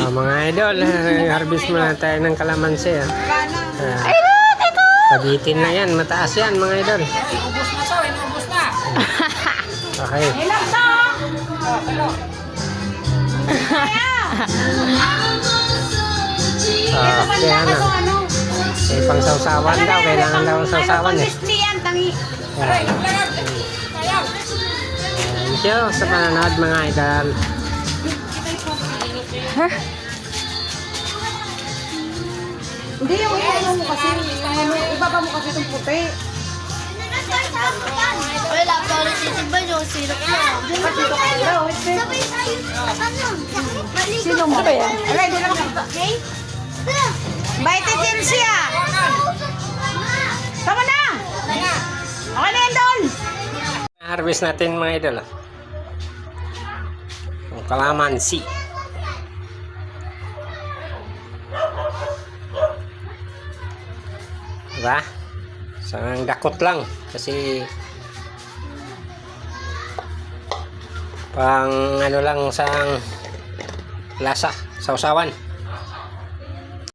Mga idol, harvest muna tayo ng kalamansi. Pabitin na yan, mataas yan mga idol. Inubos na to, inubos na. Okay. Ilang to? Kaya na. Eh, pang sausawan daw, kailangan daw ang sausawan eh. Thank you sa panonood mga idol. Hindi yung ano mo kasi, ibaba mo kasi itong puti. Wala pa ulit sisibay yung sirap na. Sino mo? Alay, di lang ako. Baite Chelsea ah! Tama na! Okay na yan doon! Harvest natin mga idol. Ang kalamansi. Diba? Isang dakot lang kasi pang ano lang sa lasa, sausawan.